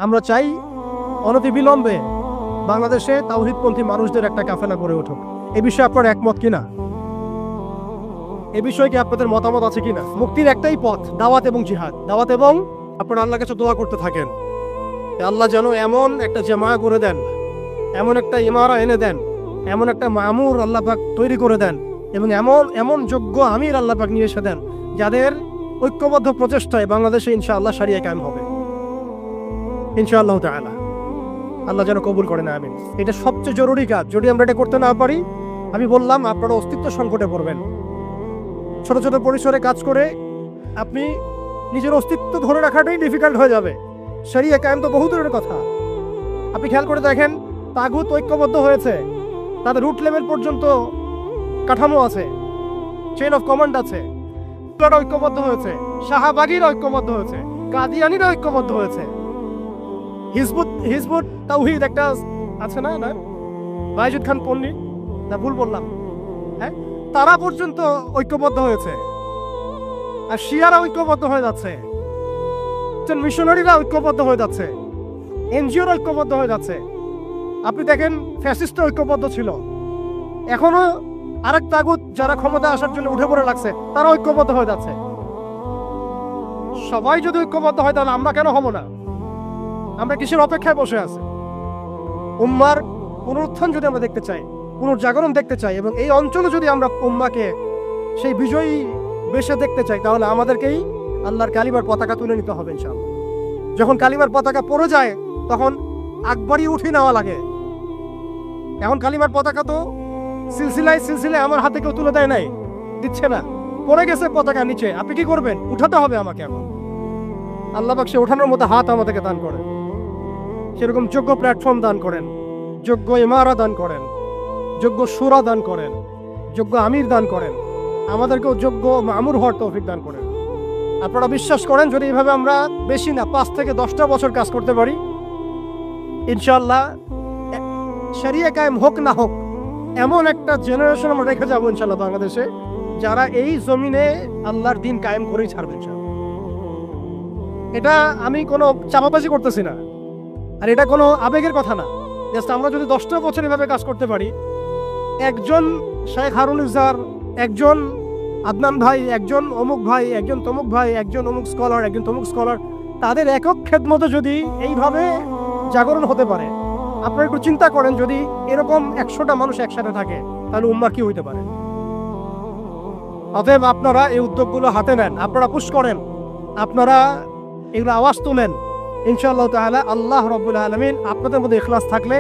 আমরা চাই অনতিবিলম্বে বাংলাদেশে তাওহীদপন্থী মানুষদের একটা কাফেলা গড়ে উঠুক। এই বিষয়ে আপনার একমত কিনা? এ বিষয়ে কি আপনাদের মতামত আছে কিনা? মুক্তির একটাই পথ, দাওয়াত এবং জিহাদ। দাওয়াত এবং আপনারা আল্লাহর কাছে দোয়া করতে থাকেন, আল্লাহ যেন এমন একটা জামায়া করে দেন, এমন একটা ইমারা এনে দেন, এমন একটা মামুর আল্লাহ পাক তৈরি করে দেন, এবং এমন যোগ্য আমির আল্লাহ পাক নিয়ে এসে দেন যাদের ঐক্যবদ্ধ প্রচেষ্টায় বাংলাদেশে ইনশাআল্লাহ শরিয়া কায়েম হবে ইনশাআল্লাহ তাআলা। আল্লাহ যেন কবুল করেন, আমিন। এটা সবচেয়ে জরুরি কাজ। যদি আমরা এটা করতে না পারি, আমি বললাম আপনারা অস্তিত্ব সংকটে পড়বেন। ছোট ছোট পরিসরে কাজ করে আপনি নিজের অস্তিত্ব ধরে রাখাটাই ডিফিকাল্ট হয়ে যাবে। শরিয়া কায়েম তো বহু দূরের কথা। আপনি খেয়াল করে দেখেন, তাগুত ঐক্যবদ্ধ হয়েছে, তাদের রুট লেভেল পর্যন্ত কাঠামো আছে, চেইন অফ কমান্ড আছে, ঐক্যবদ্ধ হয়েছে, শাহবাগীরা ঐক্যবদ্ধ হয়েছে, কাদিয়ানীরা ঐক্যবদ্ধ হয়েছে, হিজবুত তাওহীদ একটা আছে না বাইজুদ খান পন্নী, না ভুল বললাম, হ্যাঁ, তারা পর্যন্ত ঐক্যবদ্ধ হয়েছে। আর শিয়ারা ঐক্যবদ্ধ হয়ে যাচ্ছে, মিশনারিরা ঐক্যবদ্ধ হয়ে যাচ্ছে, এনজিওরা ঐক্যবদ্ধ হয়ে যাচ্ছে। আপনি দেখেন ফ্যাসিস্টরা ঐক্যবদ্ধ ছিল, এখনো আরেক তাগুত যারা ক্ষমতা আসার জন্য উঠে পড়ে লাগছে, তারা ঐক্যবদ্ধ হয়ে যাচ্ছে। সবাই যদি ঐক্যবদ্ধ হয় তাহলে আমরা কেন হব না? আমরা কিসের অপেক্ষায় বসে আছি? উম্মার পুনরুত্থান যদি আমরা দেখতে চাই, পুনর্জাগরণ দেখতে চাই, এবং এই অঞ্চলে যদি আমরা উম্মাকে সেই বিজয়ী বেশে দেখতে চাই, তাহলে আমাদেরকেই আল্লাহর কালিমার পতাকা তুলে নিতে হবে ইনশাআল্লাহ। যখন কালিমার পতাকা পড়ে যায় তখন আকবরই উঠে নেওয়া লাগে। এখন কালিমার পতাকা তো সিলসিলায় সিলসিলায় আমার হাতে কেউ তুলে দেয় নাই, দিচ্ছে না, পড়ে গেছে পতাকা নিচে। আপনি কি করবেন? উঠাতে হবে আমাকে। এখন আল্লাহ পাক সে ওঠানোর মতো হাত আমাদেরকে দান করেন, সেরকম যোগ্য প্ল্যাটফর্ম দান করেন, যোগ্য ইমারা দান করেন, যোগ্য সুরা দান করেন, যোগ্য আমির দান করেন, আমাদেরকেও যোগ্য মামুর হওয়ার তৌফিক দান করেন। আপনারা বিশ্বাস করেন যদি এইভাবে আমরা বেশি না 5 থেকে 10টা বছর কাজ করতে পারি, ইনশাআল্লাহ শরিয়া কায়েম হোক না হোক এমন একটা জেনারেশন আমরা রেখে যাবো ইনশাআল্লাহ বাংলাদেশে, যারা এই জমিনে আল্লাহর দিন কায়েম করেই ছাড়বে ইনশাআল্লাহ। এটা আমি কোনো চাপাবাজি করতেছি না, আর এটা কোনো আবেগের কথা না। জাস্ট আমরা যদি 10টা বছর এভাবে কাজ করতে পারি, একজন শেখ হারুন ইজার, একজন আদনান ভাই, একজন অমুক ভাই, একজন তমুক ভাই, একজন অমুক স্কলার, একজন তমুক স্কলার, তাদের একক খেদমতে যদি এইভাবে জাগরণ হতে পারে, আপনারা একটু চিন্তা করেন, যদি এরকম 100টা মানুষ একসাথে থাকে তাহলে উম্মা কি হইতে পারে? অতএব আপনারা এই উদ্যোগগুলো হাতে নেন, আপনারা পুশ করেন, আপনারা এগুলো আওয়াজ তুলেন। ইনশাআল্লাহ তাআলা আল্লাহ রাব্বুল আলামিন আপনাদের মধ্যে ইখলাস থাকলে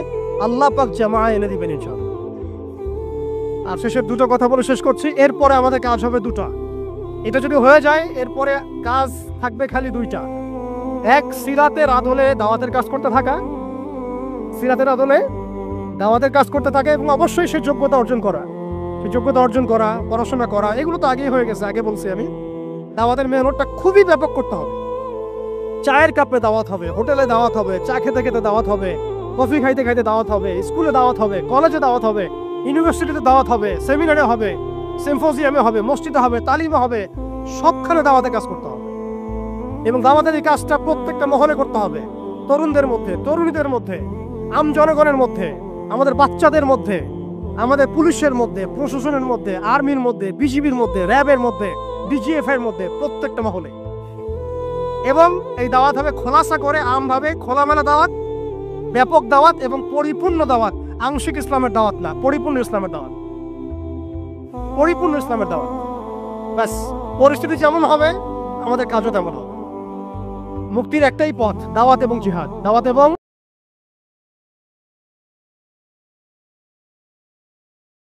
আল্লাহ পাক জামায়া এনে দিবেন ইনশাআল্লাহ। আর শেষের দুটো কথা বলে শেষ করছি। এরপরে আমাদের কাজ হবে দুটো। এটা যদি হয়ে যায়, এরপরে কাজ থাকবে খালি দুইটা। এক, সিরাতের আদলে দাওয়াতের কাজ করতে থাকা, সিরাতের আদলে দাওয়াতের কাজ করতে থাকে, এবং অবশ্যই সেই যোগ্যতা অর্জন করা, সেই যোগ্যতা অর্জন করা, পড়াশোনা করা, এগুলো তো আগেই হয়ে গেছে, আগে বলছি আমি। দাওয়াতের মেহনতটা খুবই ব্যাপক করতে হবে। চায়ের কাপে দাওয়াত হবে, হোটেলে দাওয়াত হবে, চা খেতে খেতে দাওয়াত হবে, কফি খাইতে খাইতে দাওয়াত হবে, স্কুলে দাওয়াত হবে, কলেজে দাওয়াত হবে, ইউনিভার্সিটিতে দাওয়াত হবে, সেমিনারে হবে, সিম্পোজিয়ামে হবে, মসজিদে হবে, তালিমে হবে, সবখানে দাওয়াতের কাজ করতে হবে। এবং দাওয়াতের এই কাজটা প্রত্যেকটা মহলে করতে হবে, তরুণদের মধ্যে, তরুণীদের মধ্যে, আম জনগণের মধ্যে, আমাদের বাচ্চাদের মধ্যে, আমাদের পুলিশের মধ্যে, প্রশাসনের মধ্যে, আর্মির মধ্যে, বিজিবির মধ্যে, র্যাবের মধ্যে, ডিজিএফ এর মধ্যে, প্রত্যেকটা মহলে। এবং এই দাওয়াত হবে খোলাসা করে, আমভাবে খোলামেলা দাওয়াত, ব্যাপক দাওয়াত এবং পরিপূর্ণ দাওয়াত। আংশিক ইসলামের দাওয়াত না, পরিপূর্ণ ইসলামের দাওয়াত, পরিপূর্ণ ইসলামের দাওয়াত। ব্যাস, পরিস্থিতি যেমন হবে আমাদের কাজও তেমন হবে। মুক্তির একটাই পথ, দাওয়াত এবং জিহাদ, দাওয়াত এবং